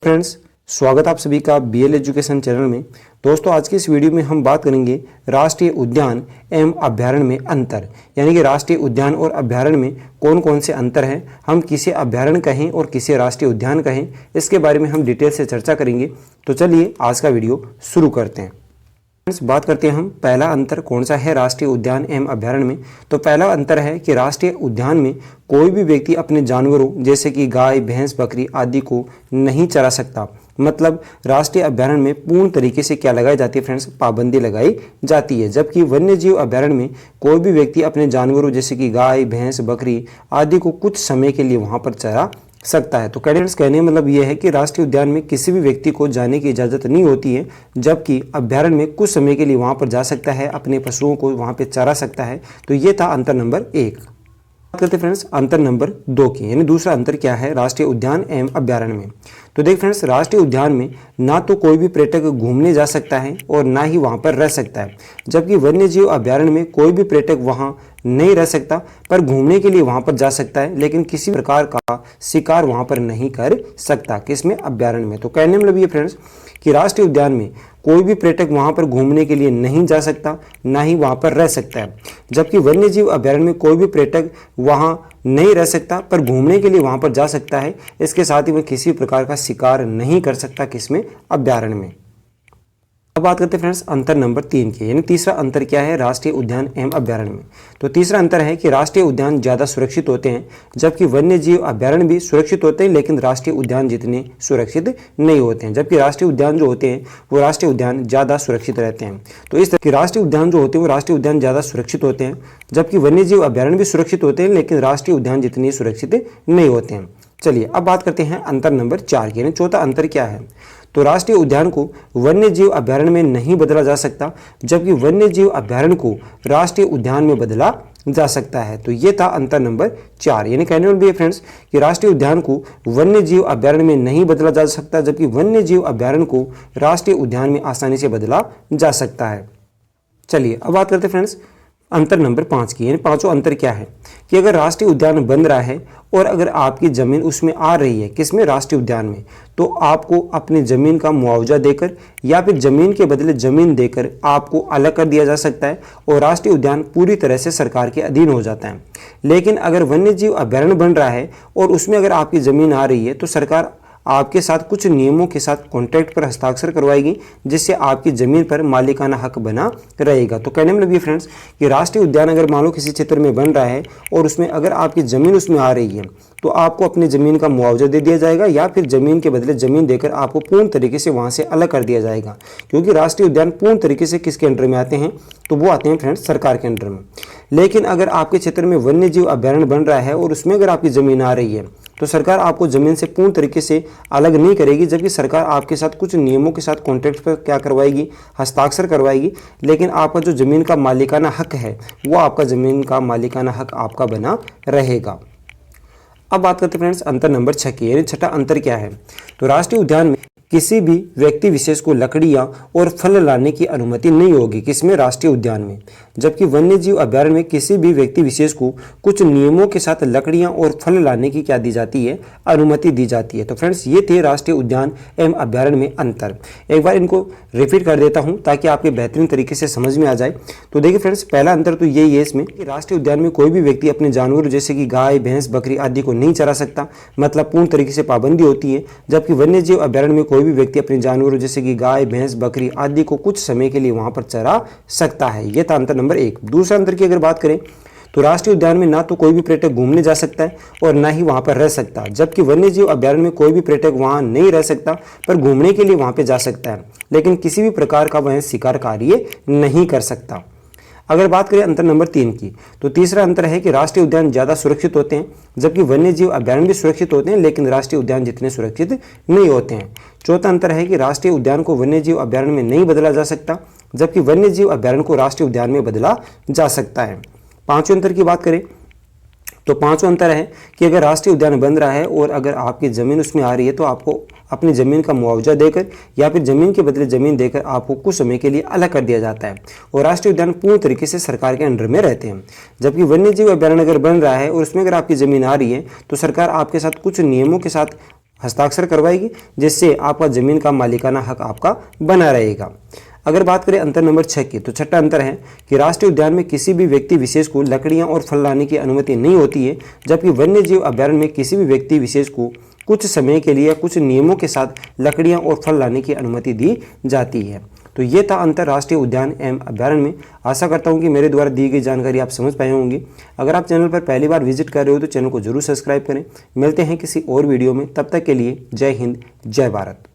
Friends, स्वागत आप सभी का बीएल एजुकेशन चैनल में। दोस्तों, आज की इस वीडियो में हम बात करेंगे राष्ट्रीय उद्यान एवं अभ्यारण्य में अंतर, यानी कि राष्ट्रीय उद्यान और अभ्यारण्य में कौन कौन से अंतर हैं, हम किसे अभ्यारण्य कहें और किसे राष्ट्रीय उद्यान कहें, इसके बारे में हम डिटेल से चर्चा करेंगे। तो चलिए आज का वीडियो शुरू करते हैं। बात करते हैं हम पहला अंतर कौन सा है राष्ट्रीय उद्यान एवं अभ्यारण्य में। तो पहला अंतर है कि राष्ट्रीय उद्यान में कोई भी व्यक्ति अपने जानवरों जैसे कि गाय, भैंस, बकरी आदि को नहीं चरा सकता। मतलब राष्ट्रीय अभ्यारण्य में पूर्ण तरीके से क्या लगाई जाती है फ्रेंड्स, पाबंदी लगाई जाती है। जबकि वन्य जीव अभ्यारण्य में कोई भी व्यक्ति अपने जानवरों जैसे कि गाय, भैंस, बकरी आदि को कुछ समय के लिए वहां पर चरा सकता है। तो कैडेट्स कहने मतलब यह है कि राष्ट्रीय उद्यान में किसी भी व्यक्ति को जाने की इजाज़त नहीं होती है, जबकि अभ्यारण्य में कुछ समय के लिए वहां पर जा सकता है, अपने पशुओं को वहां पर चरा सकता है। तो ये था अंतर नंबर 1। बात करते फ्रेंड्स अंतर नंबर 2 की, यानी दूसरा अंतर क्या है राष्ट्रीय उद्यान एवं अभ्यारण्य में। तो देख फ्रेंड्स, राष्ट्रीय उद्यान में ना तो कोई भी पर्यटक घूमने जा सकता है और ना ही वहां पर रह सकता है, जबकि वन्य जीव अभ्यारण्य में कोई भी पर्यटक वहां नहीं रह सकता पर घूमने के लिए वहां पर जा सकता है, लेकिन किसी प्रकार का शिकार वहां पर नहीं कर सकता। किसमें? अभ्यारण्य में। तो कहने मतलब ये फ्रेंड्स कि राष्ट्रीय उद्यान में कोई भी पर्यटक वहां पर घूमने के लिए नहीं जा सकता, ना ही वहां पर रह सकता है, जबकि वन्य जीव अभ्यारण्य में कोई भी पर्यटक वहां नहीं रह सकता पर घूमने के लिए वहां पर जा सकता है। इसके साथ ही वह किसी प्रकार का शिकार नहीं कर सकता। किसमें? अभ्यारण्य में। अब बात करते हैं फ्रेंड्स अंतर नंबर 3 की, यानी तीसरा अंतर क्या है राष्ट्रीय उद्यान एवं अभ्यारण्य में। तो तीसरा अंतर है कि राष्ट्रीय उद्यान ज़्यादा सुरक्षित होते हैं, जबकि वन्य जीव अभ्यारण्य भी सुरक्षित होते हैं, लेकिन राष्ट्रीय उद्यान जितने सुरक्षित नहीं होते हैं। जबकि राष्ट्रीय उद्यान जो होते हैं वो राष्ट्रीय उद्यान ज़्यादा सुरक्षित रहते हैं। तो इस तरह के राष्ट्रीय उद्यान जो होते हैं वो राष्ट्रीय उद्यान ज़्यादा सुरक्षित होते हैं, जबकि वन्य जीव अभ्यारण्य भी सुरक्षित होते हैं, लेकिन राष्ट्रीय उद्यान जितने सुरक्षित नहीं होते हैं। चलिए अब बात करते हैं अंतर नंबर 4 की, यानी चौथा अंतर क्या है। तो राष्ट्रीय उद्यान को वन्य जीव अभ्यारण्य में नहीं बदला जा सकता, जबकि वन्य जीव अभ्यारण्य को राष्ट्रीय उद्यान में बदला जा सकता है। तो ये था अंतर नंबर 4, यानी कहने वाला भी फ्रेंड्स कि राष्ट्रीय उद्यान को वन्य जीव अभ्यारण्य में नहीं बदला जा सकता, जबकि वन्य जीव अभ्यारण्य को राष्ट्रीय उद्यान में आसानी से बदला जा सकता है। चलिए अब बात करते हैं फ्रेंड्स अंतर नंबर 5 की, यानी पांचों अंतर क्या है कि अगर राष्ट्रीय उद्यान बन रहा है और अगर आपकी ज़मीन उसमें आ रही है, किसमें? राष्ट्रीय उद्यान में, तो आपको अपनी ज़मीन का मुआवजा देकर या फिर ज़मीन के बदले ज़मीन देकर आपको अलग कर दिया जा सकता है और राष्ट्रीय उद्यान पूरी तरह से सरकार के अधीन हो जाता है। लेकिन अगर वन्य जीव अभ्यारण्य बन रहा है और उसमें अगर आपकी ज़मीन आ रही है तो सरकार आपके साथ कुछ नियमों के साथ कॉन्ट्रैक्ट पर हस्ताक्षर करवाएगी, जिससे आपकी ज़मीन पर मालिकाना हक बना रहेगा। तो कहने में लगी फ्रेंड्स कि राष्ट्रीय उद्यान अगर मान लो किसी क्षेत्र में बन रहा है और उसमें अगर आपकी ज़मीन उसमें आ रही है तो आपको अपनी ज़मीन का मुआवजा दे दिया जाएगा या फिर ज़मीन के बदले ज़मीन देकर आपको पूर्ण तरीके से वहाँ से अलग कर दिया जाएगा, क्योंकि राष्ट्रीय उद्यान पूर्ण तरीके से किसके अंडर में आते हैं? तो वो आते हैं फ्रेंड्स सरकार के अंडर में। लेकिन अगर आपके क्षेत्र में वन्य जीव अभ्यारण्य बन रहा है और उसमें अगर आपकी ज़मीन आ रही है तो सरकार आपको ज़मीन से पूर्ण तरीके से अलग नहीं करेगी, जबकि सरकार आपके साथ कुछ नियमों के साथ कॉन्ट्रैक्ट पर क्या करवाएगी? हस्ताक्षर करवाएगी। लेकिन आपका जो ज़मीन का मालिकाना हक है वो आपका ज़मीन का मालिकाना हक आपका बना रहेगा। अब बात करते हैं फ्रेंड्स अंतर नंबर 6 की, यानी छठा अंतर क्या है। तो राष्ट्रीय उद्यान में किसी भी व्यक्ति विशेष को लकड़ियां और फल लाने की अनुमति नहीं होगी, किसमें? राष्ट्रीय उद्यान में। जबकि वन्य जीव अभ्यारण्य में किसी भी व्यक्ति विशेष को कुछ नियमों के साथ लकड़ियां और फल लाने की क्या दी जाती है? अनुमति दी जाती है। तो फ्रेंड्स ये थे राष्ट्रीय उद्यान एवं अभ्यारण्य में अंतर। एक बार इनको रिपीट कर देता हूं ताकि आपके बेहतरीन तरीके से समझ में आ जाए। तो देखिए फ्रेंड्स, पहला अंतर तो यही है इसमें कि राष्ट्रीय उद्यान में कोई भी व्यक्ति अपने जानवर जैसे कि गाय, भैंस, बकरी आदि को नहीं चरा सकता, मतलब पूर्ण तरीके से पाबंदी होती है। जबकि वन्य जीव अभ्यारण्य में कोई भी व्यक्ति अपने जानवरों जैसे कि गाय, भैंस, बकरी आदि को कुछ समय के लिए वहां पर चरा सकता है। यह था अंतर नंबर 1। दूसरा अंतर की अगर बात करें तो राष्ट्रीय उद्यान में ना तो कोई भी पर्यटक घूमने जा सकता है और ना ही वहां पर रह सकता, जबकि वन्य जीव अभ्यारण्य में कोई भी पर्यटक वहां नहीं रह सकता पर घूमने के लिए वहां पे जा सकता है, लेकिन किसी भी प्रकार का वह शिकार कार्य नहीं कर सकता। अगर बात करें अंतर नंबर 3 की, तो तीसरा अंतर है कि राष्ट्रीय उद्यान ज़्यादा सुरक्षित होते हैं, जबकि वन्य जीव अभ्यारण्य भी सुरक्षित होते हैं, लेकिन राष्ट्रीय उद्यान जितने सुरक्षित नहीं होते हैं। चौथा अंतर है कि राष्ट्रीय उद्यान को वन्य जीव अभ्यारण्य में नहीं बदला जा सकता, जबकि वन्य जीव अभ्यारण्य को राष्ट्रीय उद्यान में बदला जा सकता है। पांचवें अंतर की बात करें तो पांचवा अंतर है कि अगर राष्ट्रीय उद्यान बन रहा है और अगर आपकी ज़मीन उसमें आ रही है तो आपको अपनी ज़मीन का मुआवजा देकर या फिर ज़मीन के बदले ज़मीन देकर आपको कुछ समय के लिए अलग कर दिया जाता है और राष्ट्रीय उद्यान पूर्ण तरीके से सरकार के अंडर में रहते हैं। जबकि वन्य जीव अभ्यारण्य अगर बन रहा है और उसमें अगर आपकी ज़मीन आ रही है तो सरकार आपके साथ कुछ नियमों के साथ हस्ताक्षर करवाएगी, जिससे आपका ज़मीन का मालिकाना हक आपका बना रहेगा। अगर बात करें अंतर नंबर 6 की, तो छठा अंतर है कि राष्ट्रीय उद्यान में किसी भी व्यक्ति विशेष को लकड़ियां और फल लाने की अनुमति नहीं होती है, जबकि वन्य जीव अभ्यारण्य में किसी भी व्यक्ति विशेष को कुछ समय के लिए या कुछ नियमों के साथ लकड़ियां और फल लाने की अनुमति दी जाती है। तो ये था अंतर राष्ट्रीय उद्यान एवं अभ्यारण्य में। आशा करता हूँ कि मेरे द्वारा दी गई जानकारी आप समझ पाए होंगे। अगर आप चैनल पर पहली बार विजिट कर रहे हो तो चैनल को जरूर सब्सक्राइब करें। मिलते हैं किसी और वीडियो में, तब तक के लिए जय हिंद, जय भारत।